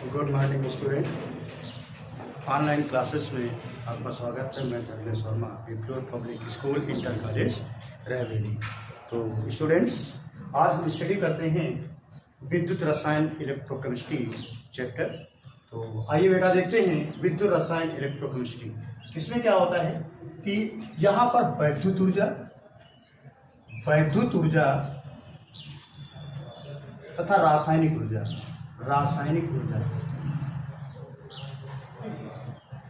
Good morning student. Online classes में आपका स्वागत है। मैं Dharmesh Verma, Viplav public school inter college Raebareli. तो स्टूडेंट्स, आज हम स्टडी करते हैं विद्युत रसायन इलेक्ट्रोकेमिस्ट्री चैप्टर। तो आइए बेटा देखते हैं विद्युत रसायन इलेक्ट्रोकेमिस्ट्री। इसमें क्या होता है कि यहाँ पर वैद्युत ऊर्जा तथा रासायनिक ऊर्जा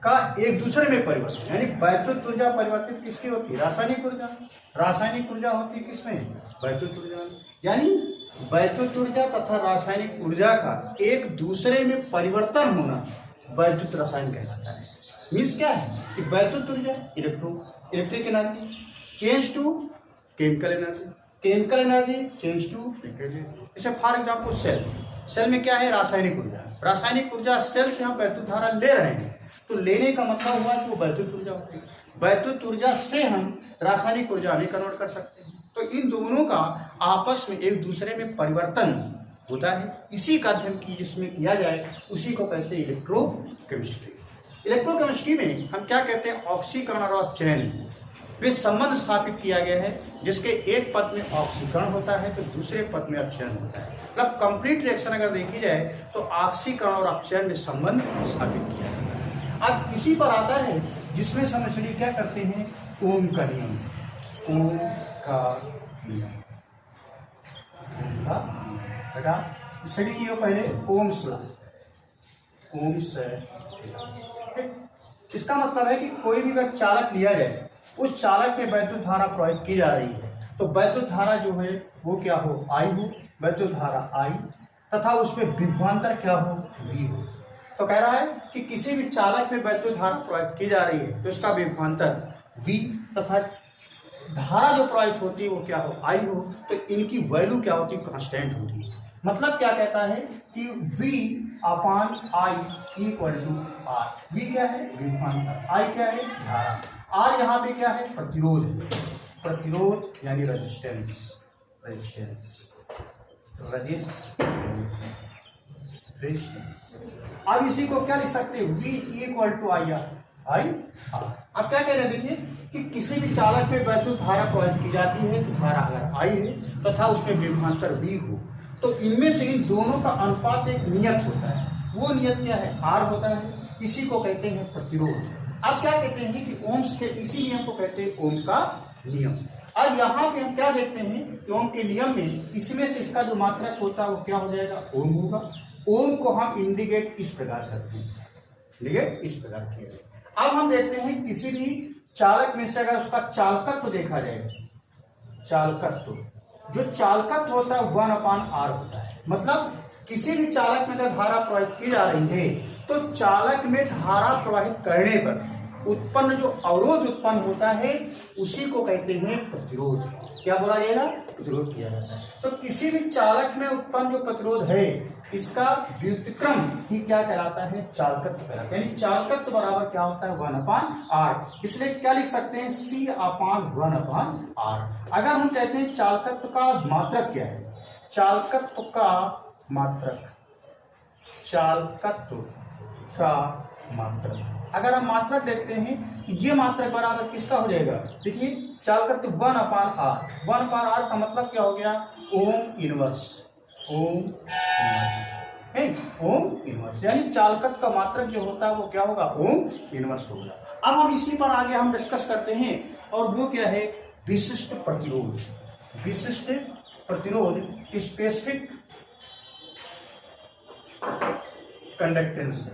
का एक दूसरे में परिवर्तन, यानी वैद्युत ऊर्जा परिवर्तित किसकी होती है? रासायनिक ऊर्जा होती है किसमें? वैद्युत ऊर्जा। यानी वैद्युत ऊर्जा तथा रासायनिक ऊर्जा का एक दूसरे में परिवर्तन होना वैद्युत रसायन कहलाता है। मीन्स क्या है कि वैद्युत ऊर्जा electric energy change to chemical energy change to जैसे फॉर एग्जाम्पल सेल में क्या है? रासायनिक ऊर्जा सेल से हम वैद्युत धारा ले रहे हैं, तो लेने का मतलब हुआ कि वो वैद्युत ऊर्जा होती है। वैद्युत ऊर्जा से हम रासायनिक ऊर्जा में कन्वर्ट कर सकते हैं। तो इन दोनों का आपस में एक दूसरे में परिवर्तन होता है। इसी का अध्ययन की जिसमें किया जाए उसी को कहते हैं इलेक्ट्रोकेमिस्ट्री। इलेक्ट्रोकेमिस्ट्री में हम क्या कहते हैं? ऑक्सीकरण और चयन वे संबंध स्थापित किया गया है, जिसके एक पद में ऑक्सीकरण होता है तो दूसरे पद में अपचयन होता है। मतलब कंप्लीट रिएक्शन अगर देखी जाए तो ऑक्सीकरण और अपचयन में संबंध स्थापित किया जाता है। अब इसी पर आता है जिसमें हम स्टडी क्या करते हैं? ओम का नियम। बेटा स्टडी किया पहले ओम्स लॉ। इसका मतलब है कि कोई भी अगर चालक लिया जाए, उस चालक में वैद्युत धारा प्रवाहित की जा रही है, तो वैद्युत धारा जो है वो क्या हो? I हो, वैद्युत धारा I तथा उसमें विभवांतर क्या हो? V हो। तो कह रहा है कि किसी भी चालक में वैद्युत धारा प्रवाहित की जा रही है तो उसका विभवांतर V तथा धारा जो प्रवाहित होती है वो क्या हो? I हो। तो इनकी वैल्यू क्या होती है? कांस्टेंट होती है। मतलब क्या कहता है कि V/I equal to R। V क्या है? विभवांतर। I क्या है? धारा। R यहाँ पे क्या है? प्रतिरोध यानी रेजिस्टेंस। अब इसी को क्या लिख सकते हैं? V equal to I R। अब क्या कह रहे हैं? देखिए कि किसी भी चालक में वैद्युत धारा प्रवाहित की जाती है तो धारा अगर I है तथा उसमें विभवांतर V हो, तो इनमें से इन दोनों का अनुपात एक नियत होता है। वो नियत क्या है? R होता है। इसी को कहते हैं प्रतिरोध। अब क्या कहते हैं कि ओम्स के इसी नियम को कहते हैं ओम्स का नियम। अब यहाँ पे हम क्या देखते हैं कि ओम के नियम में इसमें से इसका जो मात्रक होता है वो क्या हो जाएगा? ओम होगा। ओम को हम इंडिकेट इस प्रकार करते हैं, अब हम देखते हैं किसी भी चालक में से अगर उसका चालकत्व देखा जाए, जो चालकत्व होता है 1/R होता है। मतलब किसी भी चालक में अगर धारा प्रवाहित की जा रही है तो चालक में धारा प्रवाहित करने पर उत्पन्न जो अवरोध उत्पन्न होता है उसी को कहते हैं प्रतिरोध। क्या बोला जाएगा? प्रतिरोध किया जाता है। तो किसी भी चालक में उत्पन्न जो प्रतिरोध है इसका व्युत्क्रम ही क्या कहलाता है? चालकत्व कहलाता है। यानी चालकत्व बराबर क्या होता है? 1/R। इसलिए क्या लिख सकते हैं? C/1/R। अगर हम कहते हैं चालकत्व का मात्रक क्या है? चालकत्व का मात्रक अगर हम मात्रक देखते हैं, ये मात्रक बराबर किसका हो जाएगा? देखिए चालकत्व 1/R। 1/R का मतलब क्या हो गया? Ohm inverse. यानी चालकत्व का मात्रक जो होता है वो क्या होगा? ओम इनवर्स होगा। अब हम इसी पर आगे हम डिस्कस करते हैं, और वो क्या है? विशिष्ट प्रतिरोध स्पेसिफिक कंडक्टेंस।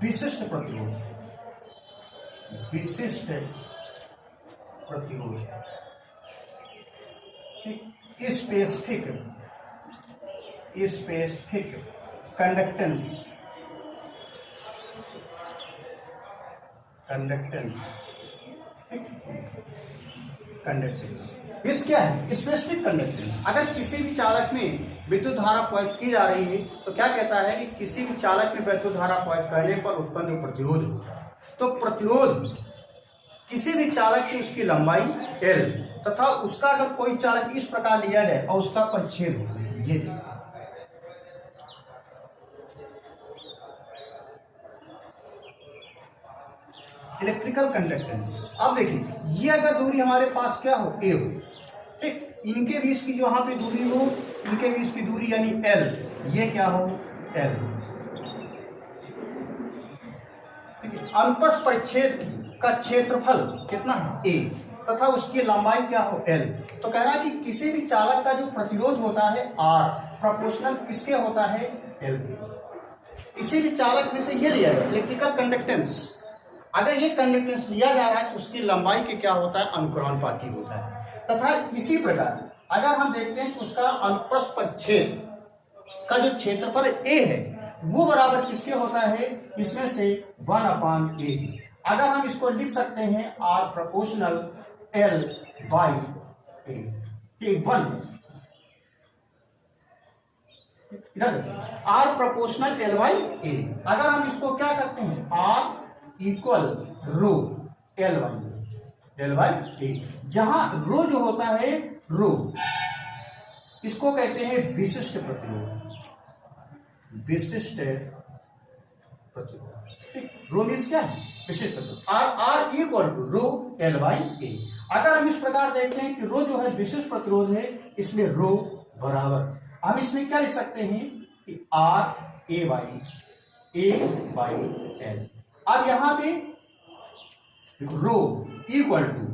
विशिष्ट प्रतिरोध स्पेसिफिक कंडक्टेंस इस क्या है? Specific conductance. अगर किसी भी चालक में विद्युत धारा प्रवाहित की जा रही है तो क्या कहता है कि किसी भी चालक में विद्युत धारा प्रवाहित करने पर उत्पन्न जो प्रतिरोध होता है, तो प्रतिरोध किसी भी चालक की उसकी लंबाई L तथा उसका अगर कोई चालक इस प्रकार लिया जाए और उसका परिच्छेद हो, ये इलेक्ट्रिकल कंडक्टेंस। अब देखिए, ये अगर दूरी हमारे पास क्या हो, ए हो, ठीक, इनके बीच की जो यहाँ पे दूरी हो, इनके बीच की दूरी यानी एल, ये क्या हो, एल, ठीक है। अनुप्रस्थ परिच्छेद का क्षेत्रफल कितना है, ए, तथा उसकी लंबाई क्या हो, एल। तो कह रहा है कि किसी भी चालक का जो प्रतिरोध होता है आर, प्रोपोर्शनल किसके होता है, एल के। किसी भी चालक में से ये लिया जाए इलेक्ट्रिकल कंडक्टेंस, अगर ये कंडक्टेंस लिया जा रहा है तो उसकी लंबाई के क्या होता है, अनुक्रमानुपाती होता है। तथा इसी प्रकार अगर हम देखते हैं कि उसका अनुप्रस्थ परिच्छेद का जो क्षेत्रफल ए है वो बराबर किसके होता है, इसमें से 1/a। अगर हम इसको लिख सकते हैं R proportional L by A, ये 1 इधर R proportional L by A. अगर हम इसको क्या करते हैं, R equal rho L by A, जहां रो जो होता है, रो इसको कहते हैं विशिष्ट प्रतिरोध, विशिष्ट प्रतिरोध, ठीक। रो मीन्स क्या है, विशिष्ट प्रतिरोध। R equal to rho L by A. अगर हम इस प्रकार देखते हैं कि रो जो है विशिष्ट प्रतिरोध है, इसलिए रो बराबर हम इसमें क्या लिख सकते हैं कि आर ए बाई एल। अब यहां पे rho equal to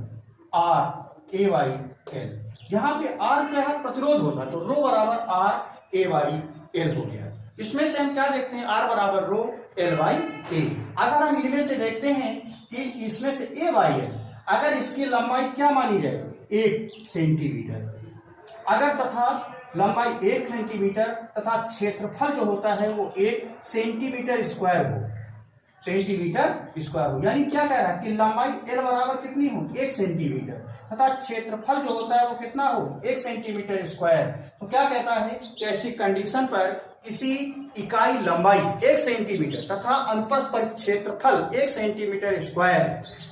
R A by L, यहां पे आर क्या है, प्रतिरोध होता है, तो रो बराबर आर ए बाई एल हो गया। इसमें से हम क्या देखते हैं, आर बराबर रो एल बाई ए। अगर हम इनमें से देखते हैं कि इसमें से ए बाई एल, अगर इसकी लंबाई क्या मानी जाए, 1 सेंटीमीटर, अगर तथा लंबाई 1 सेंटीमीटर तथा क्षेत्रफल जो होता है वो 1 सेंटीमीटर स्क्वायर हो, यानी क्या कह रहा है कि लंबाई एल बराबर कितनी हो, 1 सेंटीमीटर, तथा क्षेत्रफल जो होता है वो कितना हो, 1 सेंटीमीटर स्क्वायर। तो क्या कहता है कि ऐसी कंडीशन पर किसी इकाई लंबाई 1 सेंटीमीटर तथा अनुप्रस्थ परिक्षेत्रफल 1 सेंटीमीटर स्क्वायर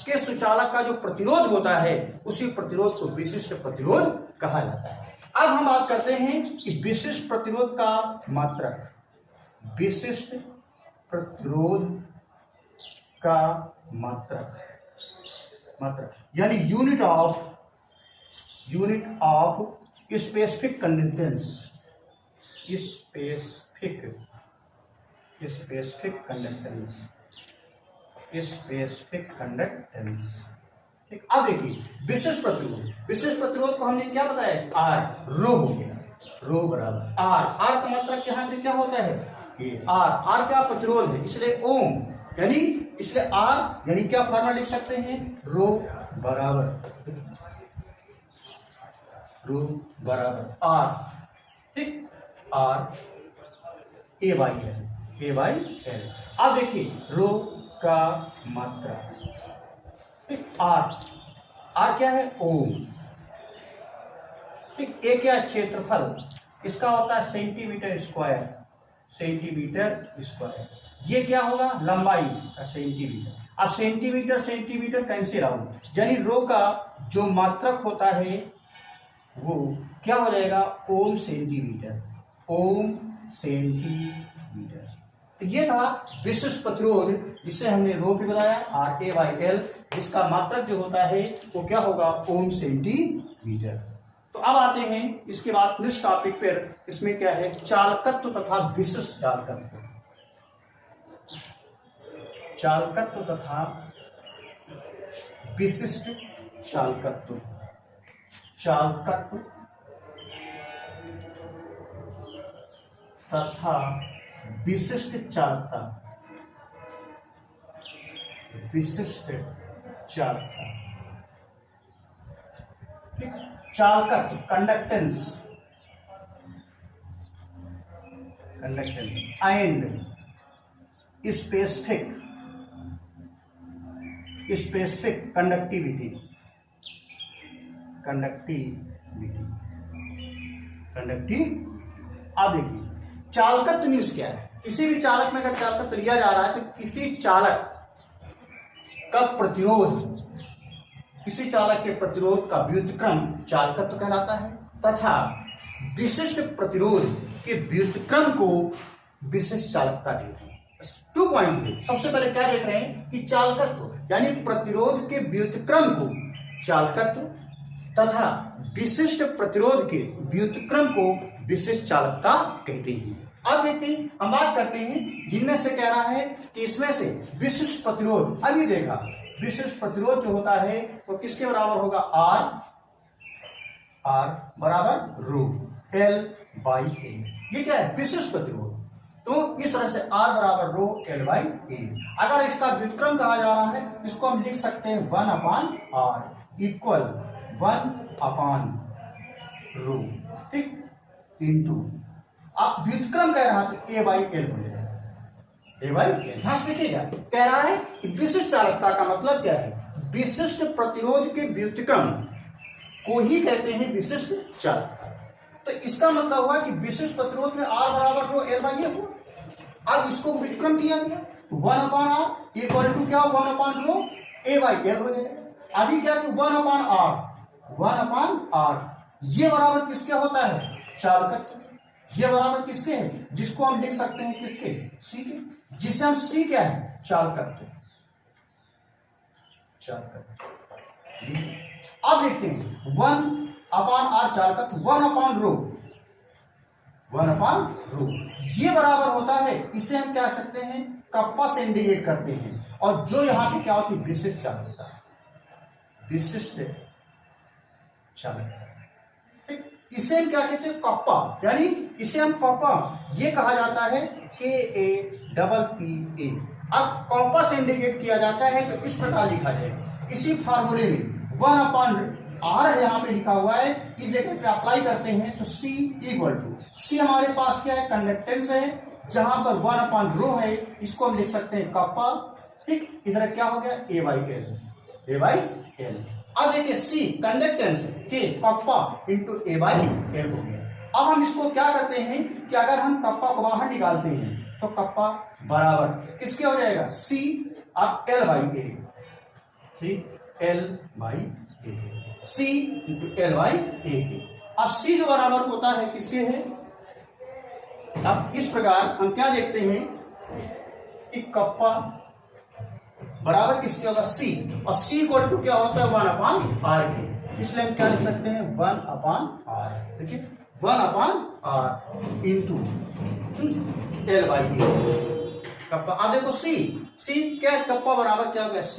के सुचालक का जो प्रतिरोध होता है उसी प्रतिरोध को विशिष्ट प्रतिरोध कहा जाता है। अब हम बात करते हैं कि विशिष्ट प्रतिरोध का मात्रक, विशिष्ट प्रतिरोध का मात्रक यानी unit of specific conductance, specific conductance, ठीक। अब देखिए विशिष्ट प्रतिरोध को हमने क्या बताया, आर, रो हो गया, रो बराबर आर का मात्रक यहाँ पे क्या होता है, ये आर क्या प्रतिरोध है, इसलिए ओम, यानी इसलिए आर यानी क्या फॉर्मूला लिख सकते हैं, रो बराबर आर, ठीक, आर ए बाई एल। अब देखिए रो का मात्रा, ठीक, आर क्या है, ओम, ठीक। ए क्या क्षेत्रफल, इसका होता है सेंटीमीटर स्क्वायर, ये क्या होगा, लंबाई का सेंटीमीटर। अब सेंटीमीटर कैंसिल आउट, यानी रो का जो मात्रक होता है वो क्या हो जाएगा, ओम सेंटीमीटर। तो ये था विशिष्ट प्रतिरोध जिसे हमने रो भी बताया, आर ए बाई एल, जिसका मात्रक जो होता है वो क्या होगा, ओम सेंटीमीटर। तो अब आते हैं इसके बाद नेक्स्ट टॉपिक पर, इसमें क्या है, चालकत्व तथा विशिष्ट चालकत्व, तथा विशिष्ट चालकत्व, तथा विशिष्ट चालकता, चालकत्व, कंडक्टेंस एंड स्पेसिफिक कंडक्टिविटी। अब देखिए चालकत्व मीन्स क्या है, किसी भी चालक में अगर चालकत्व लिया जा रहा है तो किसी चालक का प्रतिरोध, किसी चालक के प्रतिरोध का व्युत्क्रम चालकत्व कहलाता है, तथा विशिष्ट प्रतिरोध के व्युत्क्रम को विशिष्ट चालकता देते हैं। 2 पॉइंट हुए। सबसे पहले क्या देख रहे हैं कि चालकत्व यानी प्रतिरोध के व्युत्क्रम को चालकत्व तथा विशिष्ट प्रतिरोध के व्युत्क्रम को विशिष्ट चालकता कहते हैं। अब देखते हैं, हम बात करते हैं जिनमें से कह रहा है कि इसमें से विशिष्ट प्रतिरोध, अभी देखा विशिष्ट प्रतिरोध जो होता है वो किसके बराबर होगा, आर बराबर रो एल बाई ए। ये क्या है, विशिष्ट प्रतिरोध। तो इस तरह से R बराबर रो एल बाई ए। अगर इसका व्युत्क्रम कहा जा रहा है, इसको हम लिख सकते हैं 1/R इक्वल 1/रो, ठीक, इंटू आप व्युत्क्रम कह रहा तो A बाई एल हो जाएगा, A बाई एल। ध्यान से देखिएगा, कह रहा है कि विशिष्ट चालकता का मतलब क्या है, विशिष्ट प्रतिरोध के व्युत्क्रम को ही कहते हैं विशिष्ट चालकता। तो इसका मतलब हुआ कि विशिष्ट प्रतिरोध में R बराबर रो एल बाई ए हुआ। अब इसको व्युत्क्रम किया गया 1/R इक्वल टू क्या, 1/रो A बाई एल हो जाएगा। अभी क्या, 1/R ये बराबर किसके होता है, चालकत्व। ये बराबर किसके है, जिसको हम लिख सकते हैं किसके, C के, जिसे हम C क्या है, चालकत्व। अब देखते हैं 1/R चालकत्व 1/रो ये बराबर होता है, इसे हम क्या सकते हैं, कप्पा से इंडिकेट करते हैं। और जो यहां पे क्या होती है, विशिष्ट चालकता, विशिष्ट चालकता, ठीक। इसे हम क्या कहते हैं, कप्पा, यानी इसे हम कप्पा, ये कहा जाता है KAPPA। अब कप्पा से इंडिकेट किया जाता है तो इस प्रकार लिखा जाएगा, इसी फार्मूले में 1/R है यहाँ पे लिखा हुआ है, इस जगह पे अप्लाई करते हैं तो C इक्वल टू, C हमारे पास क्या है, कंडक्टेंस है, जहां पर 1/रो है, इसको हम लिख सकते हैं कप्पा, ठीक। इधर क्या हो गया, A बाई एल। अब देखिए C कंडक्टेंस के kappa into A by L हो गया। अब हम इसको क्या करते हैं कि अगर हम कप्पा को बाहर निकालते हैं तो कप्पा बराबर किसके हो जाएगा, C अब L by A, L by A, C into L by A के। अब C जो बराबर होता है किसके है, अब इस प्रकार हम क्या देखते हैं कि कप्पा बराबर किसके होगा, C, और C इक्वल टू क्या होता है, 1/R के। इसलिए हम क्या लिख सकते हैं, 1/R, देखिए 1/R into L by A kappa. अब देखो C क्या है, कप्पा बराबर क्या हो गया, C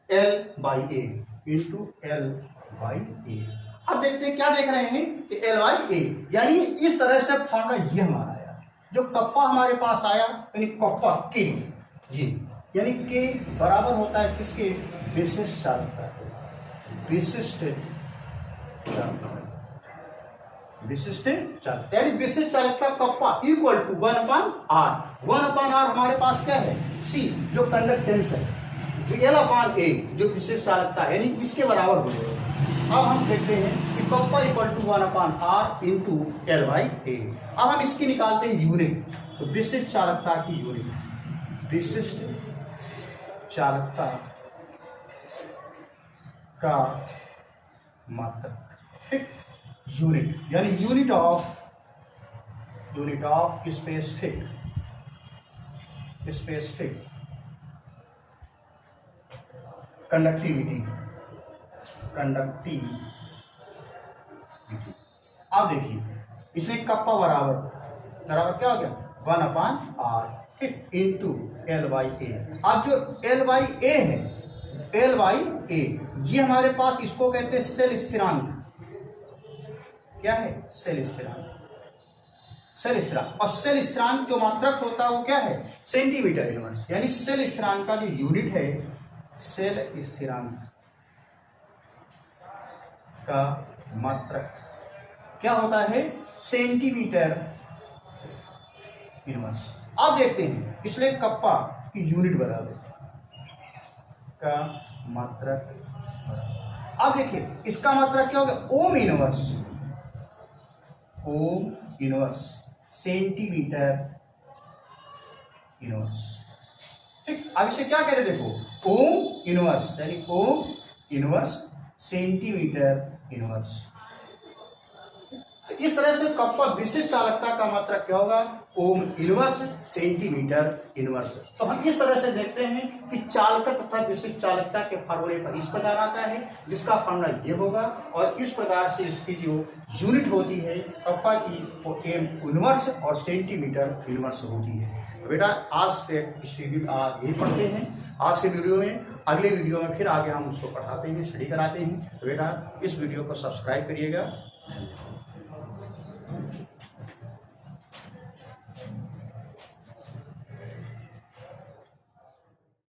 L by A into L by A. अब देखते हैं क्या देख रहे हैं कि L बाई ए, यानी इस तरह से फॉर्मूला ये हमारा आया, जो कप्पा हमारे पास आया, यानी कप्पा के जी, यानी के बराबर होता है किसके, विशिष्ट चालकता, विशिष्ट चालकता, यानी विशिष्ट चालकता kappa equal to 1/R। 1/R हमारे पास क्या है, C जो कंडक्टेंस है, L/A जो विशिष्ट चालकता है, यानी इसके बराबर हो जाएगा। अब हम देखते हैं कि kappa equal to 1/R into L by A. अब हम इसकी निकालते हैं यूनिट, तो विशिष्ट चालकता की यूनिट, विशिष्ट चालकता का मात्रक, ठीक, यूनिट, यानी यूनिट ऑफ स्पेसिफिक कंडक्टिविटी। अब देखिए इसमें कप्पा बराबर क्या हो गया, 1/R, ठीक, इंटू L बाई ए। अब जो L बाई ए है, L बाई ए ये हमारे पास इसको कहते हैं सेल स्थिरांक। क्या है, सेल स्थिरांक। और सेल स्थिरांक जो मात्रक होता है वो क्या है, सेंटीमीटर इनवर्स, यानी सेल स्थिरांक का जो यूनिट है, सेल स्थिरांक का मात्रक क्या होता है, सेंटीमीटर इनवर्स। अब देखते हैं पिछले कप्पा की यूनिट बराबर का मात्रक। अब देखिए इसका मात्रक क्या होगा, ओम इनवर्स सेंटीमीटर इनवर्स, ठीक। अब इसे क्या कह रहे, देखो ओम इनवर्स, यानी ओम इनवर्स सेंटीमीटर इनवर्स। तो इस तरह से कप्पा विशिष्ट चालकता का मात्रा क्या होगा, ओम इनवर्स सेंटीमीटर इनवर्स। तो हम इस तरह से देखते हैं कि चालकता तथा विशिष्ट चालकता के फार्मूले पर इस प्रकार आता है, जिसका फार्मूला ये होगा, और इस प्रकार से इसकी जो यूनिट होती है कप्पा की वो एम इनवर्स और सेंटीमीटर इनवर्स होती है। तो बेटा आज से यही पढ़ते हैं, आज के वीडियो में, अगले वीडियो में फिर आगे हम उसको पढ़ाते हैं, स्टडी कराते हैं। तो बेटा इस वीडियो को सब्सक्राइब करिएगा।